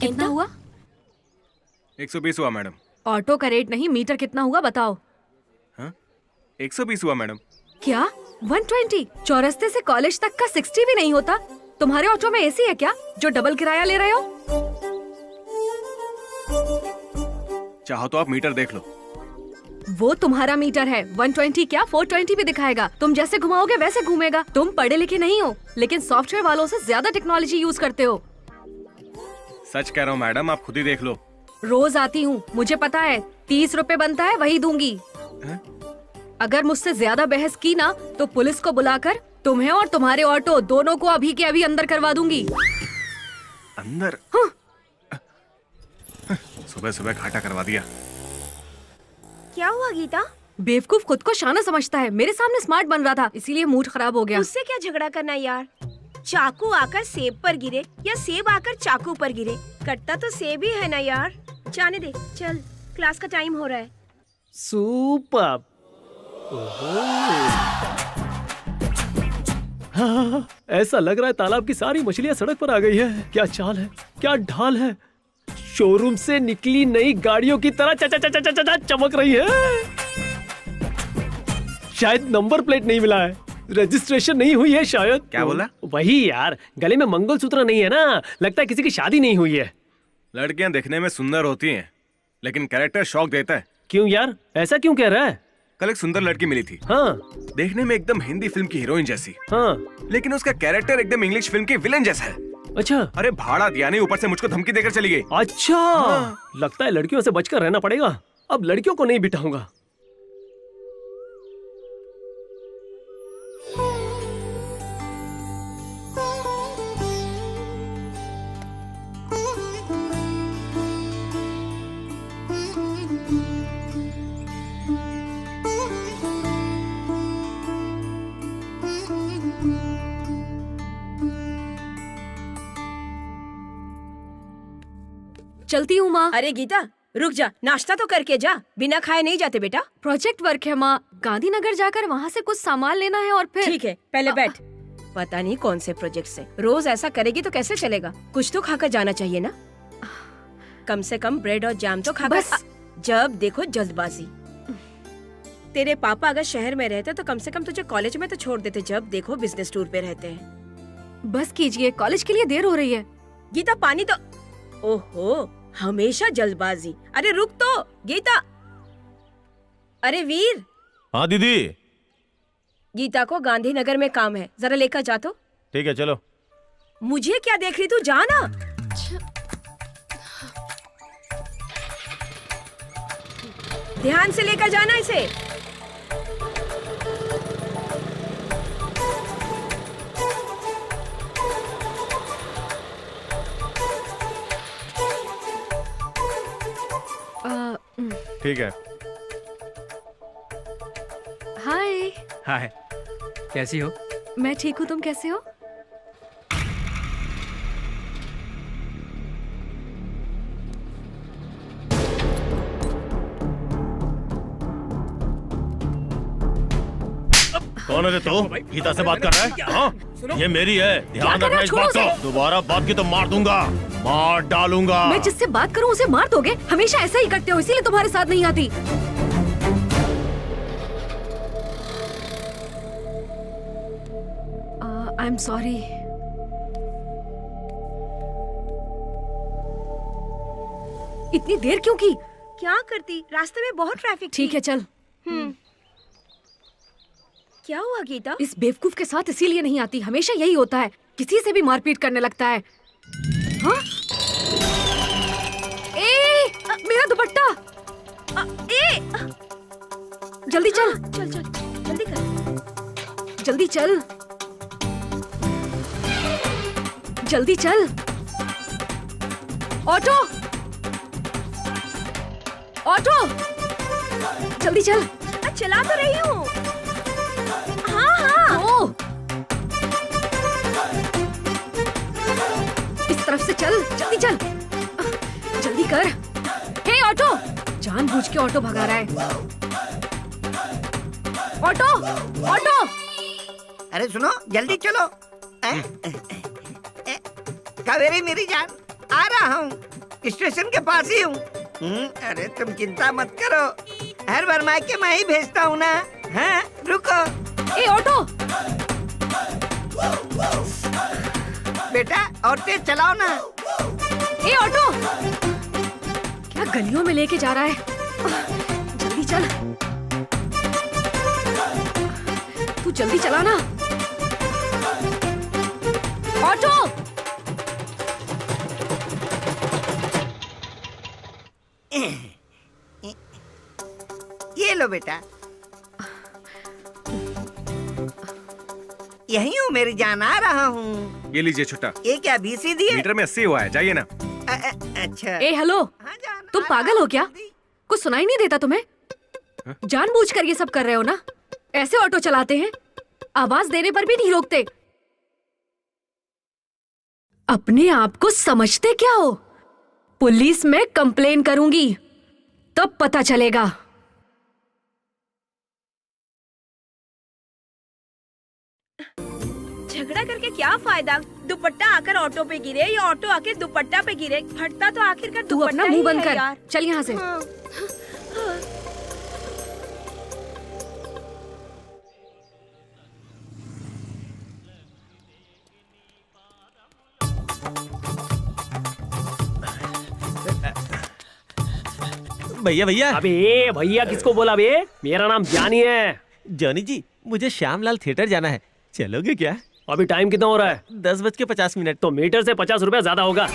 कितना हुआ? 120 हुआ मैडम। ऑटो का रेट नहीं, मीटर कितना हुआ बताओ। हाँ 120 हुआ मैडम। क्या 120? चौरस्ते से कॉलेज तक का 60 भी नहीं होता? तुम्हारे ऑटो में एसी है क्या जो डबल किराया ले रहे हो? चाहो तो आप मीटर देख लो। वो तुम्हारा मीटर है, 120 क्या 420 भी दिखाएगा। तुम जैसे घुमाओगे वैसे घूमेगा। तुम पढ़े लिखे नहीं हो, लेकिन सॉफ्टवेयर वालों से ज्यादा टेक्नोलॉजी यूज करते हो। सच कह रहा हूँ मैडम, आप खुद ही देख लो। रोज आती हूँ, मुझे पता है 30 रुपए बनता है वही दूंगी। अगर मुझसे ज्यादा बहस की ना तो पुलिस को बुलाकर तुम्हें और तुम्हारे ऑटो दोनों को अभी के अभी अंदर करवा दूंगी। अंदर? हाँ। सुबह सुबह घाटा करवा दिया। क्या हुआ गीता? बेवकूफ खुद को शाना समझता है, मेरे सामने स्मार्ट बन रहा था इसीलिए मूड खराब हो गया। उससे क्या झगड़ा करना यार। चाकू आकर सेब पर गिरे या सेब आकर चाकू पर गिरे, कटता तो सेब ही है ना यार। जाने दे, चल क्लास का टाइम हो रहा है। सुपर। हाँ, ऐसा लग रहा है तालाब की सारी मछलियां सड़क पर आ गई है। क्या चाल है, क्या ढाल है। शोरूम से निकली नई गाड़ियों की तरह चमक रही है। शायद नंबर प्लेट नहीं मिला है, रजिस्ट्रेशन नहीं हुई है शायद। क्या बोला? वही यार, गले में मंगलसूत्र नहीं है ना, लगता है किसी की शादी नहीं हुई है। लड़कियां दिखने में सुंदर होती हैं, लेकिन कैरेक्टर शौक देता है। क्यों यार, ऐसा क्यों कह रहा है? कल एक सुंदर लड़की मिली थी। हाँ देखने में एकदम हिंदी फिल्म की हीरोइन जैसी, हाँ। लेकिन उसका कैरेक्टर एकदम इंग्लिश फिल्म के विलेन जैसा है। अच्छा। अरे भाड़ा दिया नहीं, ऊपर से मुझको धमकी देकर चली गई। अच्छा। लगता है लड़कियों से बचकर रहना पड़ेगा। अब लड़कियों को नहीं बिठाऊंगा। चलती हूँ माँ। अरे गीता रुक जा, नाश्ता तो करके जा, बिना खाए नहीं जाते बेटा। प्रोजेक्ट वर्क है माँ, गांधीनगर जाकर वहाँ से कुछ सामान लेना है और फिर। ठीक है, पहले बैठ। पता नहीं कौन से प्रोजेक्ट से रोज ऐसा करेगी तो कैसे चलेगा। कुछ तो खाकर जाना चाहिए ना। कम से कम ब्रेड और जैम तो खाकर। बस। जब देखो जल्दबाजी। तेरे पापा अगर शहर में रहते तो कम से कम तुझे कॉलेज में तो छोड़ देते, जब देखो बिजनेस टूर पे रहते हैं। बस कीजिए, कॉलेज के लिए देर हो रही है। गीता पानी तो। ओहो, हमेशा जल्दबाजी। अरे रुक तो गीता। अरे वीर। हाँ दीदी। गीता को गांधीनगर में काम है, जरा लेकर जा तो। ठीक है चलो। मुझे क्या देख रही तू, जा ना। ध्यान से लेकर जाना इसे। ठीक है। हाय। हाय, कैसी हो? मैं ठीक हूँ, तुम कैसे हो? कौन है तू? गीता से बात कर रहा है? हाँ? ये मेरी है, ध्यान रखना इस बात का। दोबारा बात की तो मार दूंगा, मार डालूंगा। मैं जिससे बात करूँ उसे मार दोगे? हमेशा ऐसा ही करते हो, इसीलिए तुम्हारे साथ नहीं आती। I am sorry. इतनी देर क्यों की? क्या करती, रास्ते में बहुत ट्रैफिक। ठीक है चल। क्या हुआ गीता? इस बेवकूफ के साथ इसीलिए नहीं आती, हमेशा यही होता है, किसी से भी मारपीट करने लगता है। हाँ? मेरा दुपट्टा। जल्दी चल। चल चल जल्दी कर। जल्दी चल। जल्दी चल। ऑटो, ऑटो, जल्दी चल। चला तो रही हूँ। हाँ हाँ। ओ, इस तरफ से चल, जल्दी चल, जल्दी कर। हे ऑटो, जानबूझ के ऑटो भगा रहा है। Auto, auto. अरे सुनो, जल्दी चलो। कावेरी मेरी जान, आ रहा हूँ, स्टेशन के पास ही हूँ। अरे तुम चिंता मत करो, हर बार मायके मैं ही भेजता हूँ ना। हाँ रुको। ए ऑटो, बेटा और तेज चलाओ ना। ए ऑटो, क्या गलियों में लेके जा रहा है? जल्दी चल, तू जल्दी चला ना। ऑटो, ये लो बेटा, यही हूँ मेरी जान, आ रहा हूँ। ये लीजिए छुट्टा। ये क्या बीसी दिए? मीटर में 80 हुआ है, जाइए ना। अच्छा। ए हेलो, हाँ, जान, तुम आ पागल रहा हो क्या? हूँ जल्दी। कुछ सुनाई नहीं देता तुम्हें? जानबूझकर ये सब कर रहे हो ना? ऐसे ऑटो चलाते हैं, आवाज देने पर भी नहीं रोकते। अपने आप को समझते क्या हो? पुलिस में कंप्लेन करूंगी, तब पता चलेगा। झगड़ा करके क्या फायदा? दुपट्टा आकर ऑटो पे गिरे या ऑटो आके दुपट्टा पे गिरे, फटता तो आखिरकार तू दुपट्टा अपना मुंह ही बंद है कर, यार। चल यहाँ से। हाँ। भैया भैया। अबे भैया किसको बोला बे? मेरा नाम जानी है। जॉनी जी, मुझे श्यामलाल थिएटर जाना है, चलोगे क्या? अभी टाइम कितना हो रहा है? 10:50। तो मीटर से 50 रुपया ज्यादा होगा।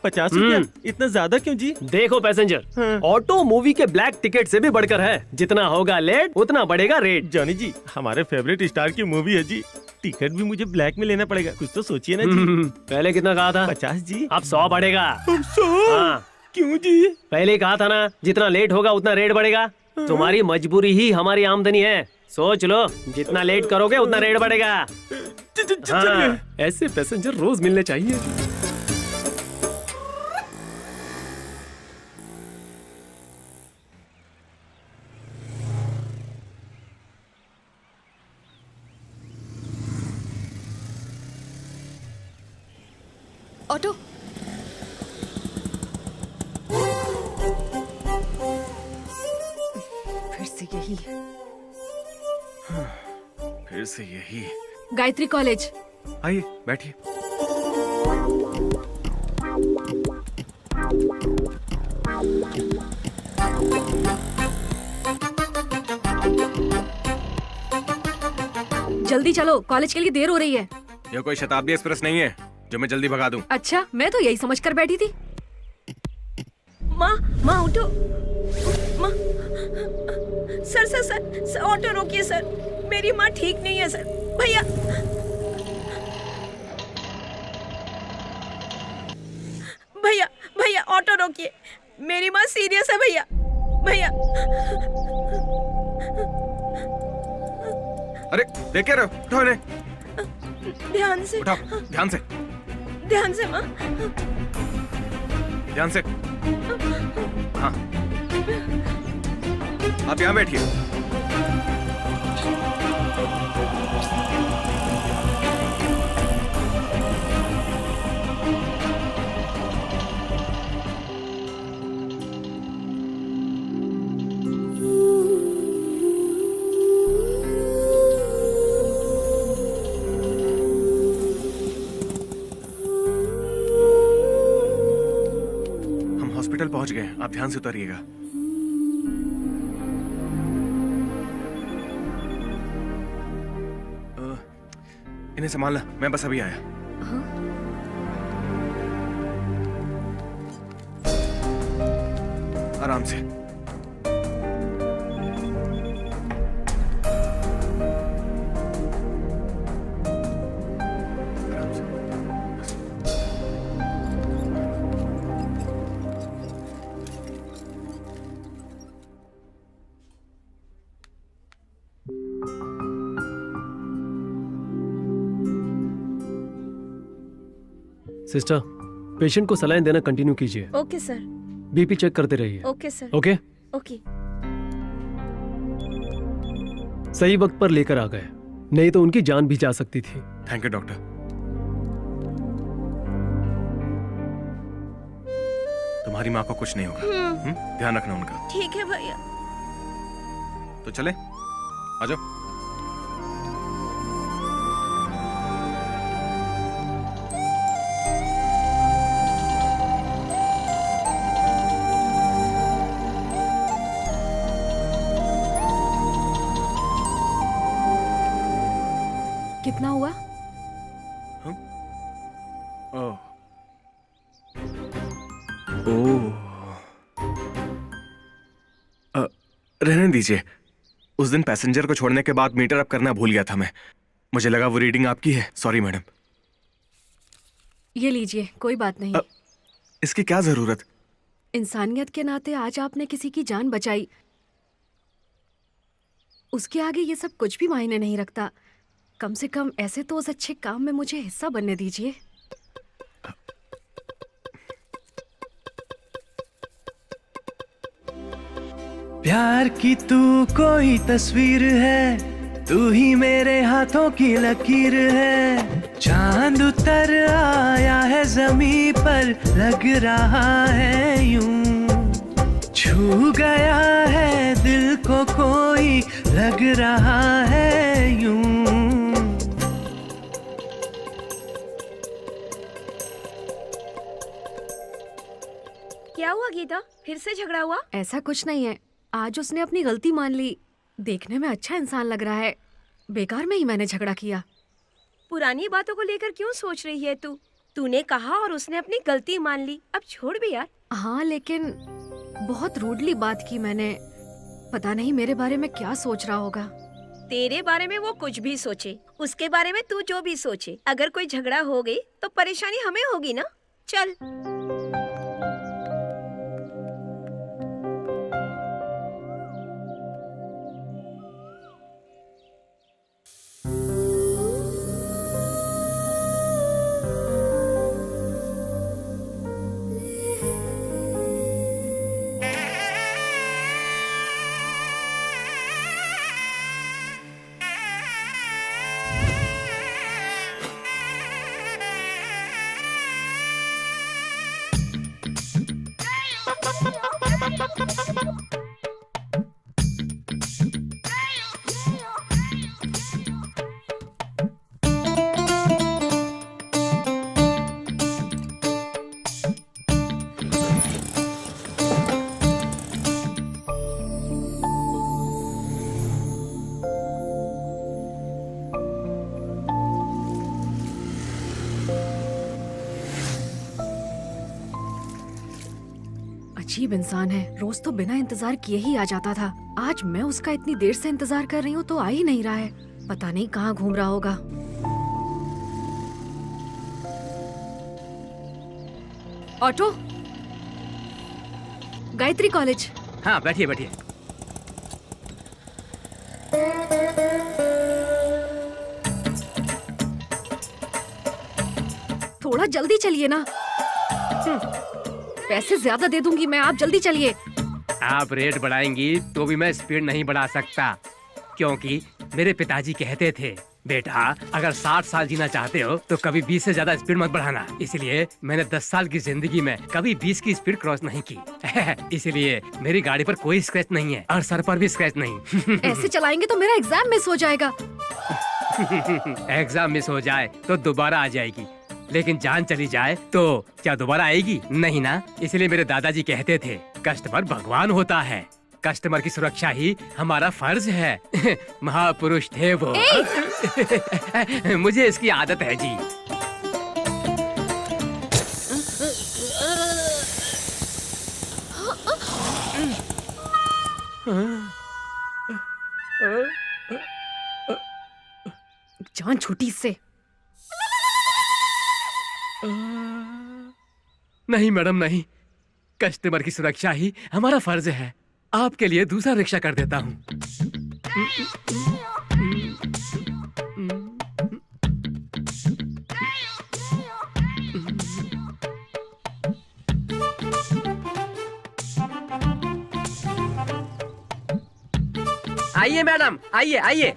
50 रुपया? इतना ज्यादा क्यों जी? देखो पैसेंजर, ऑटो मूवी के ब्लैक टिकट से भी बढ़कर है। जितना होगा लेट उतना बढ़ेगा रेट। जॉनी जी, हमारे फेवरेट स्टार की मूवी है जी, टिकट भी मुझे ब्लैक में लेना पड़ेगा, कुछ तो सोचिए ना जी। पहले कितना कहा था? 50 जी। अब 100 बढ़ेगा। 100? हाँ। क्यों जी? पहले ही कहा था ना, जितना लेट होगा उतना रेट बढ़ेगा। तुम्हारी मजबूरी ही हमारी आमदनी है, सोच लो, जितना लेट करोगे उतना रेट बढ़ेगा। हाँ, ऐसे पैसेंजर रोज मिलने चाहिए। ऑटो, फिर से यही। फिर से यही। गायत्री कॉलेज। आइए बैठिए। जल्दी चलो, कॉलेज के लिए देर हो रही है। यह कोई शताब्दी एक्सप्रेस नहीं है जो मैं जल्दी भगा दूं। अच्छा, मैं तो यही समझकर बैठी थी। माँ, माँ उठो। माँ, sir sir sir, sir auto रोकिए सर, मेरी माँ ठीक नहीं है सर। भैया, भैया भैया ऑटो रोकिए, मेरी माँ सीरियस है भैया। भैया अरे देख क्या रहे हो? उठाओ इन्हें, ध्यान से, उठाओ, ध्यान से, ध्यान से माँ। ध्यान से। हाँ, आप यहाँ बैठिए। हॉस्पिटल पहुंच गए, आप ध्यान से उतरिएगा। इन्हें संभालना, मैं बस अभी आया। आराम से। आराम से। सिस्टर, पेशेंट को सलाइन देना कंटिन्यू कीजिए। Okay sir. बीपी चेक करते रहिए। Okay sir. ओके? ओके। सही वक्त पर लेकर आ गए, नहीं तो उनकी जान भी जा सकती थी। Thank you doctor. तुम्हारी माँ को कुछ नहीं होगा। ध्यान रखना उनका। ठीक है भैया। तो चले, आ जाओ। कितना हुआ? ओह, ओह, रहने दीजिए। उस दिन पैसेंजर को छोड़ने के बाद मीटर अप करना भूल गया था मैं। मुझे लगा वो रीडिंग आपकी है। Sorry madam. ये लीजिए, कोई बात नहीं। इसकी क्या जरूरत? इंसानियत के नाते आज आपने किसी की जान बचाई, उसके आगे ये सब कुछ भी मायने नहीं रखता। कम से कम ऐसे तो उस अच्छे काम में मुझे हिस्सा बनने दीजिए। प्यार की तू कोई तस्वीर है, तू ही मेरे हाथों की लकीर है। चांद उतर आया है ज़मीं पर, लग रहा है यूं। छू गया है दिल को कोई, लग रहा है यूं। क्या हुआ गीता, फिर से झगड़ा हुआ? ऐसा कुछ नहीं है, आज उसने अपनी गलती मान ली। देखने में अच्छा इंसान लग रहा है। बेकार में ही मैंने झगड़ा किया। पुरानी बातों को लेकर क्यों सोच रही है तू? तूने कहा और उसने अपनी गलती मान ली, अब छोड़ भी यार। हाँ, लेकिन बहुत रूडली बात की मैंने। पता नहीं मेरे बारे में क्या सोच रहा होगा। तेरे बारे में वो कुछ भी सोचे, उसके बारे में तू जो भी सोचे, अगर कोई झगड़ा हो गई तो परेशानी हमें होगी ना। चल। अजीब इंसान है, रोज तो बिना इंतजार किए ही आ जाता था। आज मैं उसका इतनी देर से इंतजार कर रही हूँ तो आ ही नहीं रहा है। पता नहीं कहाँ घूम रहा होगा। Auto, Gayatri college. हाँ, बैठिए बैठिए। थोड़ा जल्दी चलिए ना। पैसे ज्यादा दे दूंगी मैं, आप जल्दी चलिए। आप रेट बढ़ाएंगी तो भी मैं स्पीड नहीं बढ़ा सकता, क्योंकि मेरे पिताजी कहते थे, बेटा अगर 60 साल जीना चाहते हो तो कभी 20 से ज्यादा स्पीड मत बढ़ाना। इसलिए मैंने 10 साल की जिंदगी में कभी 20 की स्पीड क्रॉस नहीं की। इसलिए मेरी गाड़ी पर कोई स्क्रैच नहीं है और सर पर भी स्क्रैच नहीं। ऐसे चलाएंगे तो मेरा एग्जाम मिस हो जाएगा। एग्जाम मिस हो जाए तो दोबारा आ जाएगी, लेकिन जान चली जाए तो क्या दोबारा आएगी? नहीं ना। इसलिए मेरे दादाजी कहते थे, कस्टमर भगवान होता है, कस्टमर की सुरक्षा ही हमारा फर्ज है। महापुरुष थे वो। मुझे इसकी आदत है जी। जान छूटी इससे। नहीं मैडम नहीं, कस्टमर की सुरक्षा ही हमारा फर्ज है। आपके लिए दूसरा रिक्शा कर देता हूँ। आइए मैडम, आइए आइए।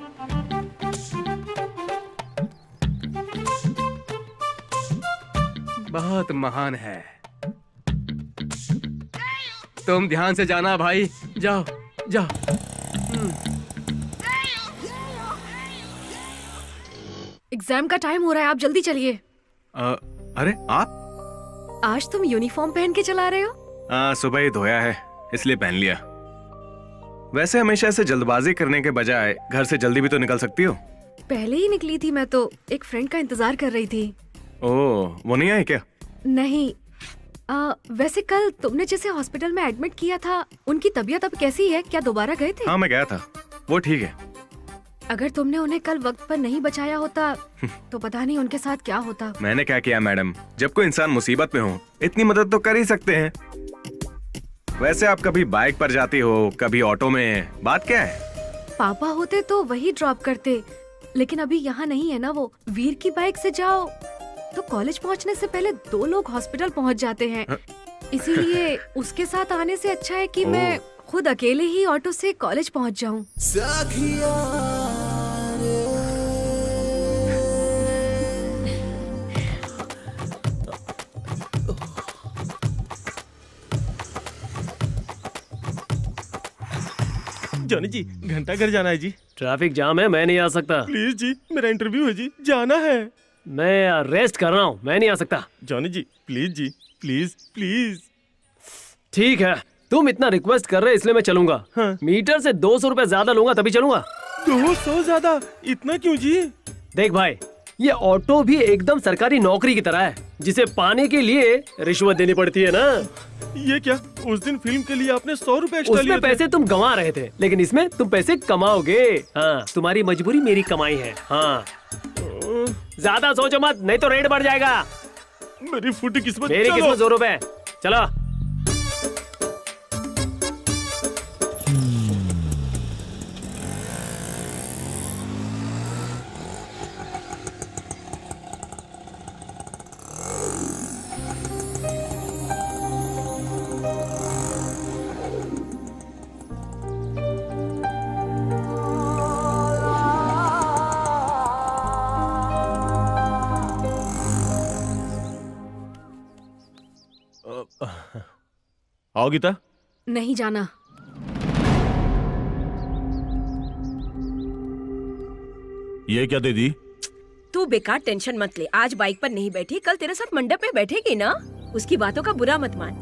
बहुत महान है। तुम ध्यान से जाना भाई, जाओ जाओ। एग्जाम का टाइम हो रहा है, आप जल्दी चलिए। अरे आप आज तुम यूनिफॉर्म पहन के चला रहे हो? सुबह ही धोया है इसलिए पहन लिया। वैसे हमेशा ऐसे जल्दबाजी करने के बजाय घर से जल्दी भी तो निकल सकती हो। पहले ही निकली थी, मैं तो एक फ्रेंड का इंतजार कर रही थी। ओह, वो नहीं आई क्या? नहीं। वैसे कल तुमने जिसे हॉस्पिटल में एडमिट किया था, उनकी तबीयत अब कैसी है? क्या दोबारा गए थे? हाँ, मैं गया था, वो ठीक है। अगर तुमने उन्हें कल वक्त पर नहीं बचाया होता तो पता नहीं उनके साथ क्या होता। मैंने क्या किया मैडम, जब कोई इंसान मुसीबत में हो इतनी मदद तो कर ही सकते हैं। वैसे आप कभी बाइक पर जाती हो, कभी ऑटो में, बात क्या है? पापा होते तो वही ड्रॉप करते, लेकिन अभी यहाँ नहीं है ना वो। वीर की बाइक से जाओ तो कॉलेज पहुँचने से पहले 2 लोग हॉस्पिटल पहुँच जाते हैं। इसीलिए उसके साथ आने से अच्छा है कि मैं खुद अकेले ही ऑटो से कॉलेज पहुँच जाऊँ। जॉनी जी, घंटा घर जाना है जी। ट्रैफिक जाम है, मैं नहीं आ सकता। प्लीज जी, मेरा इंटरव्यू है जी, जाना है। मैं रेस्ट कर रहा हूँ, मैं नहीं आ सकता। जॉनी जी प्लीज जी, प्लीज प्लीज। ठीक है, तुम इतना रिक्वेस्ट कर रहे इसलिए मैं चलूंगा। हाँ। मीटर से 200 रुपए ज्यादा लूंगा तभी चलूंगा। 200 ज्यादा? इतना क्यों जी? देख भाई, ये ऑटो भी एकदम सरकारी नौकरी की तरह है, जिसे पाने के लिए रिश्वत देनी पड़ती है ना। ये क्या, उस दिन फिल्म के लिए आपने 100 रुपए एक्स्ट्रा लिए उसमें थे। पैसे तुम गंवा रहे थे, लेकिन इसमें तुम पैसे कमाओगे। हाँ, तुम्हारी मजबूरी मेरी कमाई है। हाँ, ज्यादा सोचो मत, नहीं तो रेट बढ़ जाएगा। मेरी फुटी किस्मत। मेरी चलो। किस्मत 100 रुपए। चलो। आओ गीता। नहीं जाना। ये क्या दे दी? तू बेकार टेंशन मत ले, आज बाइक पर नहीं बैठी, कल तेरे साथ मंडप पे बैठेगी ना। उसकी बातों का बुरा मत मान।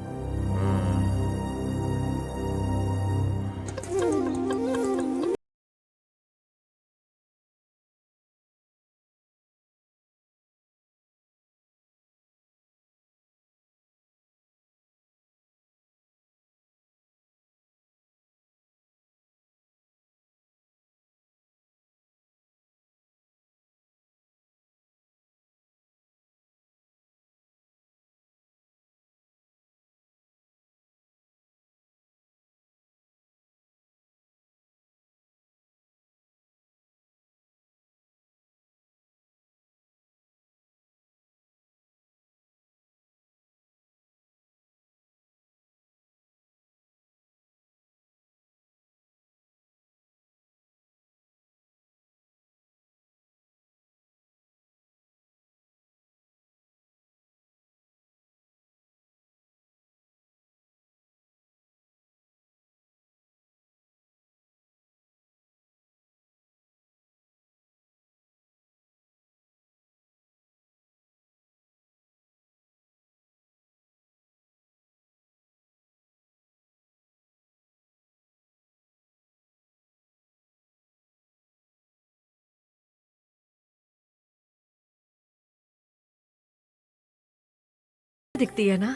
दिखती है ना।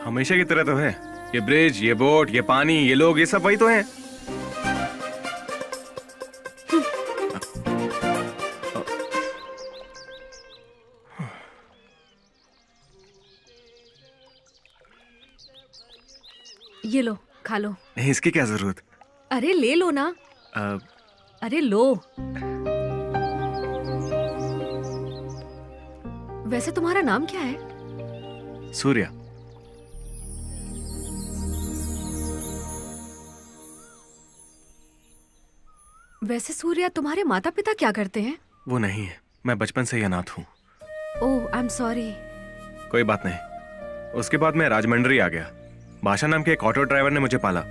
हमेशा की तरह तो है। ये ब्रिज, ये बोट, ये पानी, ये लोग, ये सब वही तो हैं। ये लो, खा लो। नहीं, इसकी क्या जरूरत? अरे ले लो ना। अरे लो। वैसे तुम्हारा नाम क्या है? सूर्या। वैसे सूर्या, तुम्हारे माता पिता क्या करते हैं? वो नहीं है, मैं बचपन से ही अनाथ हूँ। ओह, आई एम सॉरी। कोई बात नहीं। उसके बाद मैं राजमंड्री आ गया। भाषा नाम के एक ऑटो ड्राइवर ने मुझे पाला,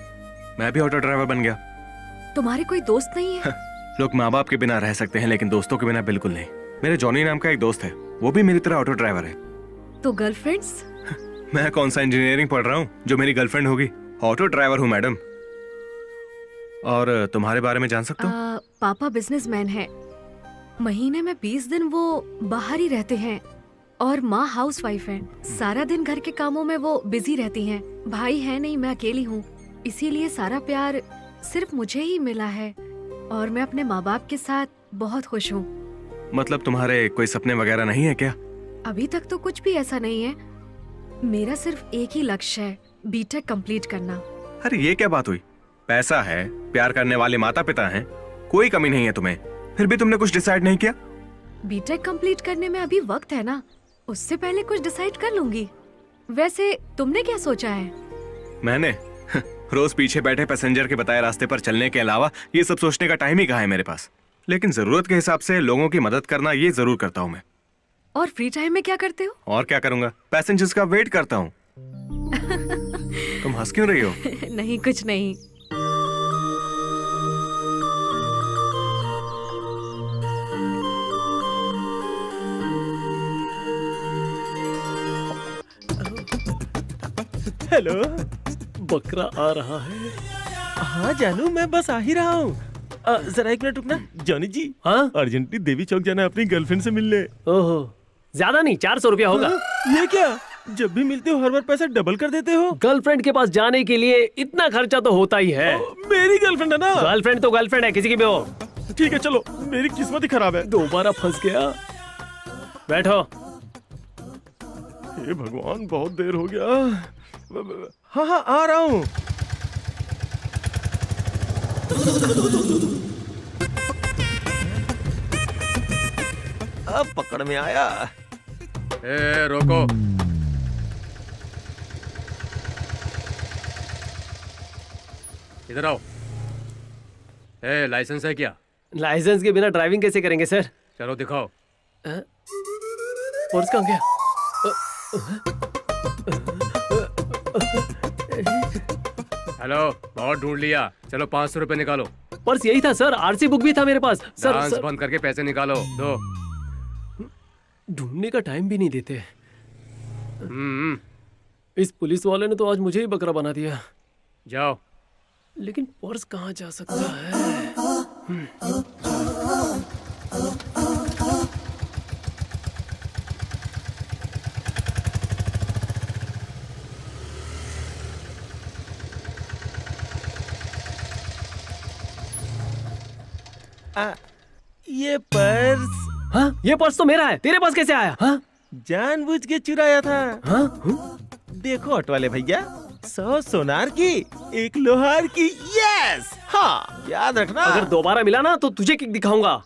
मैं भी ऑटो ड्राइवर बन गया। तुम्हारे कोई दोस्त नहीं है? लोग माँ बाप के बिना रह सकते हैं लेकिन दोस्तों के बिना बिल्कुल नहीं। मेरे जॉनी नाम का एक दोस्त है, वो भी मेरी तरह ऑटो ड्राइवर है। तो गर्लफ्रेंड्स? मैं कौन सा इंजीनियरिंग पढ़ रहा हूँ जो मेरी गर्लफ्रेंड होगी? ऑटो ड्राइवर हूँ मैडम। और तुम्हारे बारे में जान सकता हूँ? पापा बिजनेसमैन है, महीने में 20 दिन वो बाहर ही रहते हैं और माँ हाउसवाइफ है। सारा दिन घर के कामों में वो बिजी रहती हैं। भाई है नहीं, मैं अकेली हूँ, इसीलिए सारा प्यार सिर्फ मुझे ही मिला है और मैं अपने माँ बाप के साथ बहुत खुश हूँ। मतलब तुम्हारे कोई सपने वगैरह नहीं है क्या? अभी तक तो कुछ भी ऐसा नहीं है। मेरा सिर्फ एक ही लक्ष्य है, बीटेक कंप्लीट करना। अरे ये क्या बात हुई? पैसा है, प्यार करने वाले माता पिता हैं, कोई कमी नहीं है तुम्हें, फिर भी तुमने कुछ डिसाइड नहीं किया? बीटेक कंप्लीट करने में अभी वक्त है ना, उससे पहले कुछ डिसाइड कर लूंगी। वैसे तुमने क्या सोचा है? मैंने रोज पीछे बैठे पैसेंजर के बताए रास्ते पर चलने के अलावा ये सब सोचने का टाइम ही कहाँ है मेरे पास। लेकिन जरूरत के हिसाब से लोगों की मदद करना ये जरूर करता हूँ मैं। और फ्री टाइम में क्या करते हो? और क्या करूंगा, पैसेंजर्स का वेट करता हूँ। तुम हंस क्यों रही हो? नहीं, कुछ नहीं। हेलो, बकरा आ रहा है। हाँ जानू, मैं बस आ ही रहा हूँ। जरा एक मिनट रुकना। जॉनी जी, हाँ? अर्जेंटली देवी चौक जाना है अपनी गर्लफ्रेंड से मिलने। ओहो, ज्यादा नहीं, 400 रुपया होगा। ये क्या, जब भी मिलते हो हर बार पैसा डबल कर देते हो। गर्लफ्रेंड के पास जाने के लिए इतना खर्चा तो होता ही है। मेरी गर्लफ्रेंड है ना। गर्लफ्रेंड तो गर्लफ्रेंड है, किसी की भी हो। ठीक है चलो, मेरी किस्मत ही खराब है। दोबारा फंस गया। बैठो। हे भगवान, बहुत देर हो गया। हाँ हाँ आ रहा हूँ। अब पकड़ में आया। ए, रोको। इधर आओ। ए, लाइसेंस है क्या? लाइसेंस के बिना ड्राइविंग कैसे करेंगे सर? चलो दिखाओ। पर्स कहाँ गया? हेलो, बहुत ढूंढ लिया, चलो 500 रुपए निकालो। पर्स यही था सर, आरसी बुक भी था मेरे पास। डांस सर बंद करके पैसे निकालो, दो। ढूंढने का टाइम भी नहीं देते। हम्म, इस पुलिस वाले ने तो आज मुझे ही बकरा बना दिया। जाओ। लेकिन पर्स कहाँ जा सकता है? ये पर्स हाँ, ये पर्स तो मेरा है, तेरे पास कैसे आया? हाँ? जानबूझ के चुराया था। हाँ? देखो ऑटो वाले भैया, 100 सोनार की, 1 लोहार की। यस, हाँ याद रखना। अगर दोबारा मिला ना तो तुझे किक दिखाऊंगा।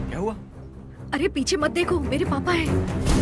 क्या हुआ? अरे पीछे मत देखो, मेरे पापा हैं।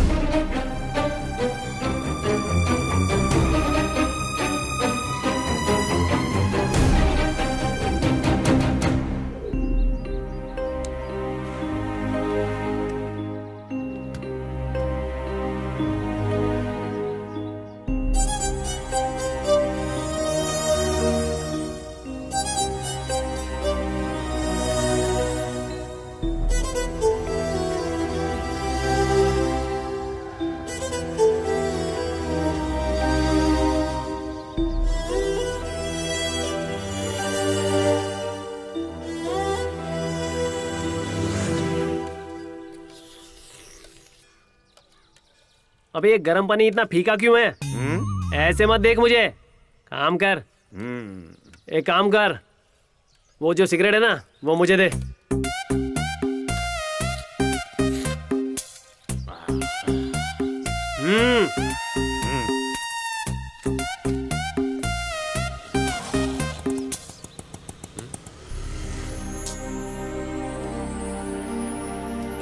अबे ये गर्म पानी इतना फीका क्यों है? ऐसे मत देख मुझे, काम कर। एक काम कर, वो जो सिगरेट है ना वो मुझे दे।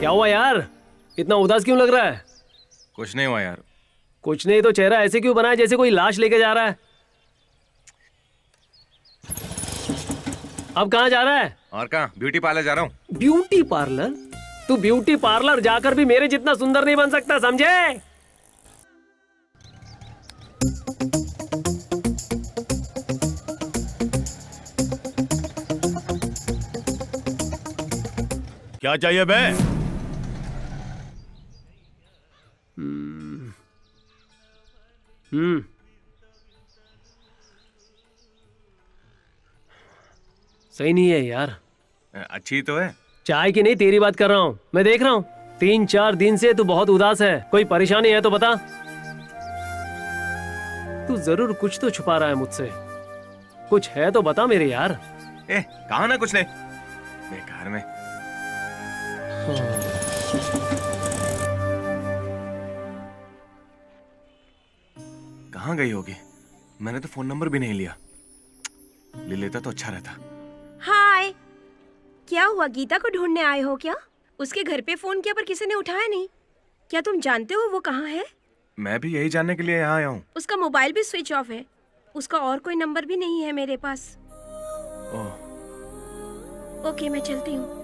क्या हुआ यार, इतना उदास क्यों लग रहा है? कुछ नहीं हुआ यार। कुछ नहीं तो चेहरा ऐसे क्यों बना है जैसे कोई लाश लेके जा रहा है? अब कहाँ जा रहा है? और कहाँ, ब्यूटी पार्लर जा रहा हूँ। Beauty parlour? तू ब्यूटी पार्लर जाकर भी मेरे जितना सुंदर नहीं बन सकता, समझे? क्या चाहिए बे? सही नहीं है यार। अच्छी तो है। चाय की नहीं, तेरी बात कर रहा हूँ। मैं देख रहा हूँ 3-4 दिन से तू बहुत उदास है। कोई परेशानी है तो बता। तू जरूर कुछ तो छुपा रहा है मुझसे। कुछ है तो बता मेरे यार। कहा ना कुछ नहीं, बेकार में। कहाँ गई होगी? मैंने तो फोन नंबर भी नहीं लिया। ले लेता तो अच्छा रहता। हाय, क्या हुआ? गीता को ढूंढने आए हो क्या? उसके घर पे फोन किया पर किसी ने उठाया नहीं। क्या तुम जानते हो वो कहाँ है? मैं भी यही जानने के लिए यहाँ आया हूँ। उसका मोबाइल भी स्विच ऑफ है। उसका और कोई नंबर भी नहीं है मेरे पास। ओह, ओके, मैं चलती हूँ।